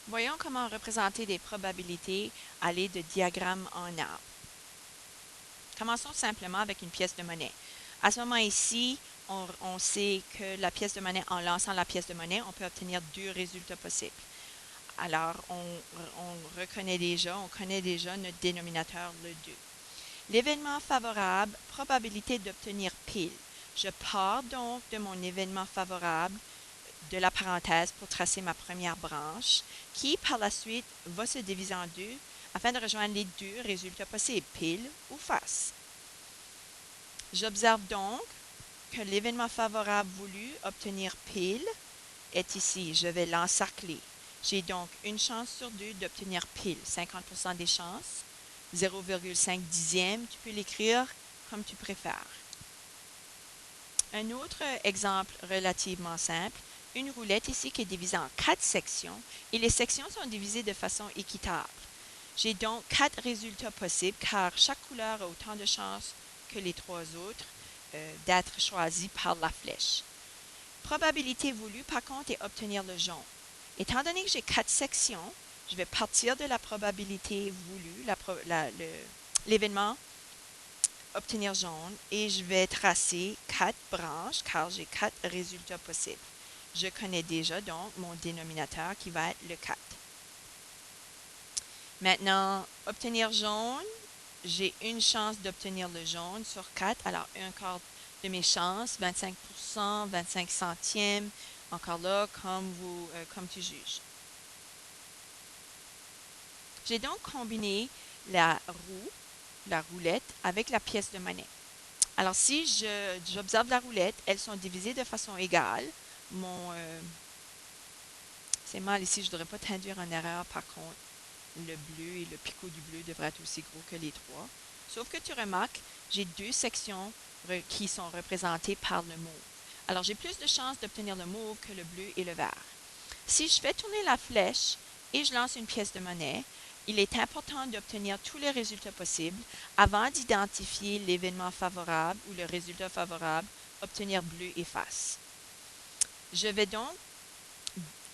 Voyons comment représenter des probabilités à l'aide de diagrammes en arbre. Commençons simplement avec une pièce de monnaie. À ce moment ici, on sait que la pièce de monnaie, en lançant la pièce de monnaie, on peut obtenir deux résultats possibles. Alors, on connaît déjà notre dénominateur, le 2. L'événement favorable, probabilité d'obtenir pile. Je pars donc de mon événement favorable de la parenthèse pour tracer ma première branche, qui par la suite va se diviser en deux afin de rejoindre les deux résultats possibles, pile ou face. J'observe donc que l'événement favorable voulu, obtenir pile, est ici. Je vais l'encercler. J'ai donc une chance sur deux d'obtenir pile, 50% des chances, 0,5 dixième, tu peux l'écrire comme tu préfères. Un autre exemple relativement simple, une roulette ici qui est divisée en 4 sections et les sections sont divisées de façon équitable. J'ai donc 4 résultats possibles car chaque couleur a autant de chances que les trois autres d'être choisie par la flèche. Probabilité voulue par contre est obtenir le jaune. Étant donné que j'ai 4 sections, je vais partir de la probabilité voulue, l'événement obtenir jaune et je vais tracer 4 branches car j'ai 4 résultats possibles. Je connais déjà donc mon dénominateur qui va être le 4. Maintenant, obtenir jaune, j'ai une chance d'obtenir le jaune sur 4. Alors, un quart de mes chances, 25%, 25 centièmes, encore là, comme tu juges. J'ai donc combiné la la roulette, avec la pièce de monnaie. Alors, si j'observe la roulette, elles sont divisées de façon égale. C'est mal ici, je ne devrais pas t'induire en erreur par contre. Le bleu et le picot du bleu devraient être aussi gros que les trois. Sauf que tu remarques, j'ai deux sections qui sont représentées par le mauve. Alors, j'ai plus de chances d'obtenir le mauve que le bleu et le vert. Si je fais tourner la flèche et je lance une pièce de monnaie, il est important d'obtenir tous les résultats possibles avant d'identifier l'événement favorable ou le résultat favorable, obtenir bleu et face. Je vais donc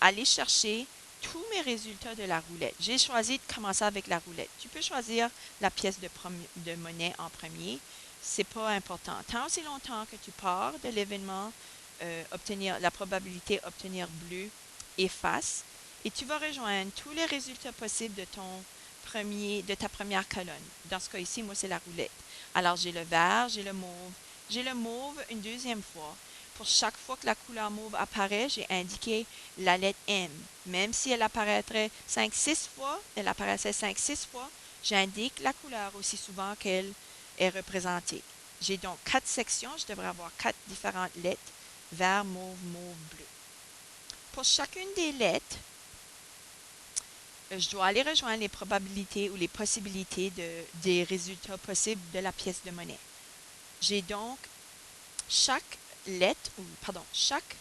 aller chercher tous mes résultats de la roulette. J'ai choisi de commencer avec la roulette. Tu peux choisir la pièce de monnaie en premier. C'est pas important. Tant aussi longtemps que tu pars de l'événement, obtenir la probabilité obtenir bleu et face, et tu vas rejoindre tous les résultats possibles de ta première colonne. Dans ce cas ici, moi, c'est la roulette. Alors, j'ai le vert, j'ai le mauve. J'ai le mauve une deuxième fois. Pour chaque fois que la couleur mauve apparaît, j'ai indiqué la lettre M. Même si elle apparaîtrait 5-6 fois, elle apparaissait 5-6 fois, j'indique la couleur aussi souvent qu'elle est représentée. J'ai donc 4 sections, je devrais avoir 4 différentes lettres, vert, mauve, mauve, bleu. Pour chacune des lettres, je dois aller rejoindre les probabilités ou les possibilités des résultats possibles de la pièce de monnaie. J'ai donc chaque lettre, ou pardon, chaque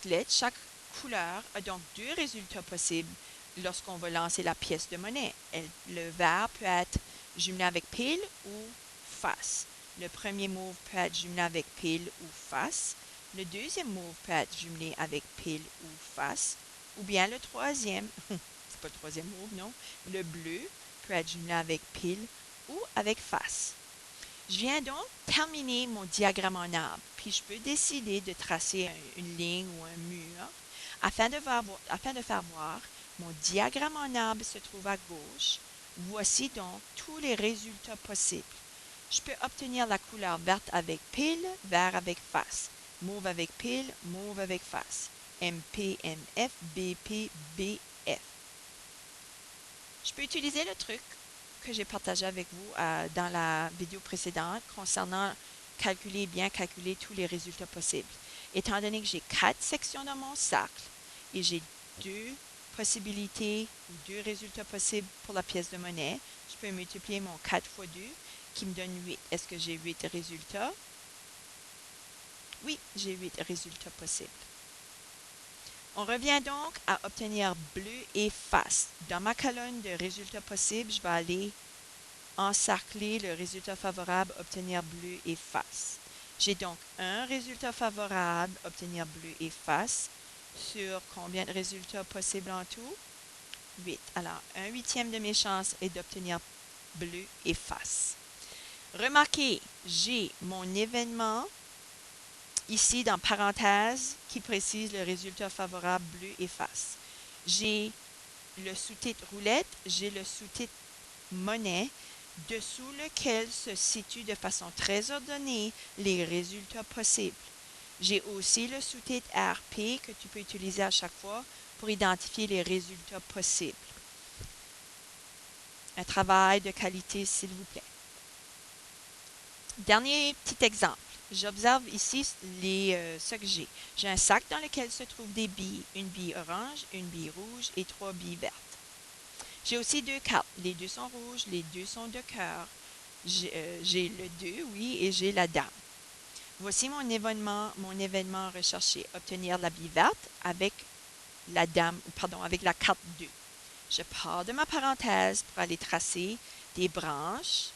lettre, chaque couleur a donc deux résultats possibles lorsqu'on va lancer la pièce de monnaie. Le vert peut être jumelé avec pile ou face. Le premier mauve peut être jumelé avec pile ou face. Le deuxième mauve peut être jumelé avec pile ou face. Ou bien le troisième, c'est pas le troisième mauve, non. Le bleu peut être jumelé avec pile ou avec face. Je viens donc terminer mon diagramme en arbre, puis je peux décider de tracer une ligne ou un mur afin de faire voir mon diagramme en arbre se trouve à gauche. Voici donc tous les résultats possibles. Je peux obtenir la couleur verte avec pile, vert avec face, mauve avec pile, mauve avec face, MP, MF, BP, BF. Je peux utiliser le truc que j'ai partagé avec vous dans la vidéo précédente concernant bien calculer tous les résultats possibles. Étant donné que j'ai 4 sections dans mon cercle et j'ai deux possibilités ou deux résultats possibles pour la pièce de monnaie, je peux multiplier mon 4 fois 2 qui me donne 8. Est-ce que j'ai 8 résultats? Oui, j'ai 8 résultats possibles. On revient donc à obtenir bleu et face. Dans ma colonne de résultats possibles, je vais aller encercler le résultat favorable, obtenir bleu et face. J'ai donc un résultat favorable, obtenir bleu et face, sur combien de résultats possibles en tout? 8. Alors, 1/8 de mes chances est d'obtenir bleu et face. Remarquez, j'ai mon événement ici dans parenthèse qui précise le résultat favorable bleu et face. J'ai le sous-titre roulette, j'ai le sous-titre monnaie, dessous lequel se situent de façon très ordonnée les résultats possibles. J'ai aussi le sous-titre RP que tu peux utiliser à chaque fois pour identifier les résultats possibles. Un travail de qualité, s'il vous plaît. Dernier petit exemple. J'observe ici ce que j'ai. J'ai un sac dans lequel se trouvent des billes. Une bille orange, une bille rouge et 3 billes vertes. J'ai aussi 2 cartes. Les 2 sont rouges, les 2 sont de cœur. J'ai le 2, oui, et j'ai la dame. Voici mon événement recherché. Obtenir la bille verte avec avec la carte 2. Je pars de ma parenthèse pour aller tracer des branches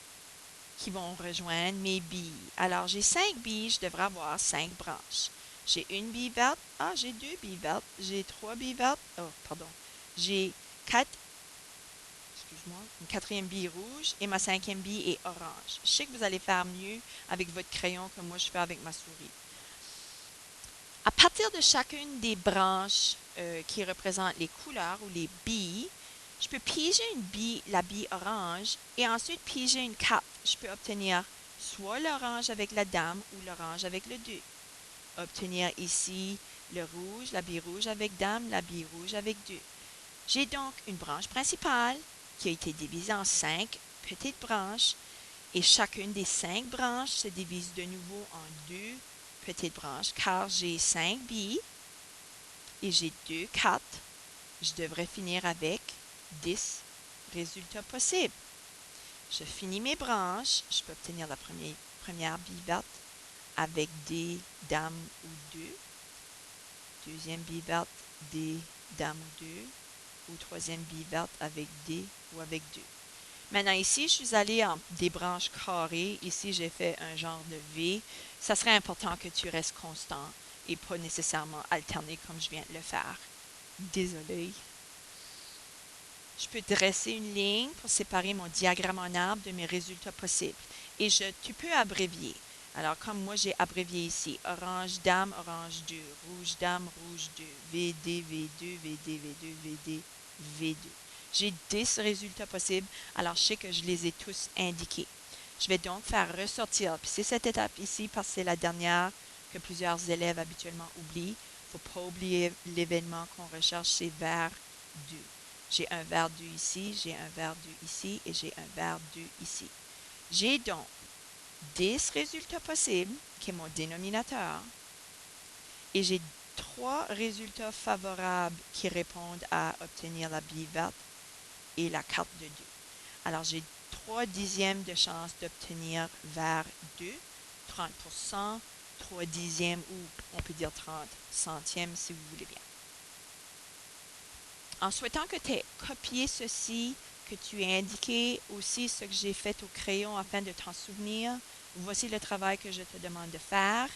qui vont rejoindre mes billes. Alors, j'ai 5 billes, je devrais avoir 5 branches. J'ai une bille verte. J'ai 2 billes vertes. J'ai 3 billes vertes. J'ai 4, une 4e bille rouge et ma 5e bille est orange. Je sais que vous allez faire mieux avec votre crayon que moi je fais avec ma souris. À partir de chacune des branches qui représentent les couleurs ou les billes, je peux piger la bille orange et ensuite piger une carte. Je peux obtenir soit l'orange avec la dame ou l'orange avec le 2. Obtenir ici le rouge, la bille rouge avec dame, la bille rouge avec 2. J'ai donc une branche principale qui a été divisée en 5 petites branches et chacune des 5 branches se divise de nouveau en 2 petites branches car j'ai 5 billes et j'ai 2 cartes. Je devrais finir avec 10 résultats possibles. Je finis mes branches. Je peux obtenir la première bille verte avec des dames ou 2. Deuxième bille verte, des dames ou 2. Ou troisième bille verte avec des ou avec 2. Maintenant, ici, je suis allée en des branches carrées. Ici, j'ai fait un genre de V. Ça serait important que tu restes constant et pas nécessairement alterné comme je viens de le faire. Désolée. Je peux dresser une ligne pour séparer mon diagramme en arbre de mes résultats possibles. Et tu peux abrévier. Alors, comme moi, j'ai abrévié ici. Orange, dame, orange 2. Rouge, dame, rouge 2. VD, V2, VD, V2, VD, V2. J'ai 10 résultats possibles, alors je sais que je les ai tous indiqués. Je vais donc faire ressortir. Puis c'est cette étape ici, parce que c'est la dernière que plusieurs élèves habituellement oublient. Il ne faut pas oublier l'événement qu'on recherche, c'est vers 2. J'ai un vers 2 ici, j'ai un vers 2 ici et j'ai un vers 2 ici. J'ai donc 10 résultats possibles, qui est mon dénominateur, et j'ai 3 résultats favorables qui répondent à obtenir la bille verte et la carte de 2. Alors, j'ai 3 dixièmes de chance d'obtenir vers 2, 30%, 3 dixièmes ou on peut dire 30 centièmes si vous voulez bien. En souhaitant que tu aies copié ceci, que tu aies indiqué aussi ce que j'ai fait au crayon afin de t'en souvenir, voici le travail que je te demande de faire.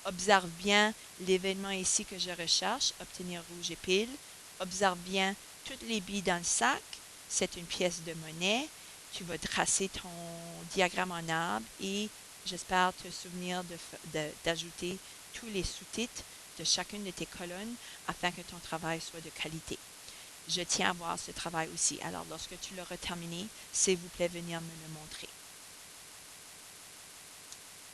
Observe bien l'événement ici que je recherche, obtenir rouge et pile. Observe bien toutes les billes dans le sac. C'est une pièce de monnaie. Tu vas tracer ton diagramme en arbre et j'espère te souvenir d'ajouter tous les sous-titres de chacune de tes colonnes afin que ton travail soit de qualité. Je tiens à voir ce travail aussi. Alors, lorsque tu l'auras terminé, s'il vous plaît, venir me le montrer.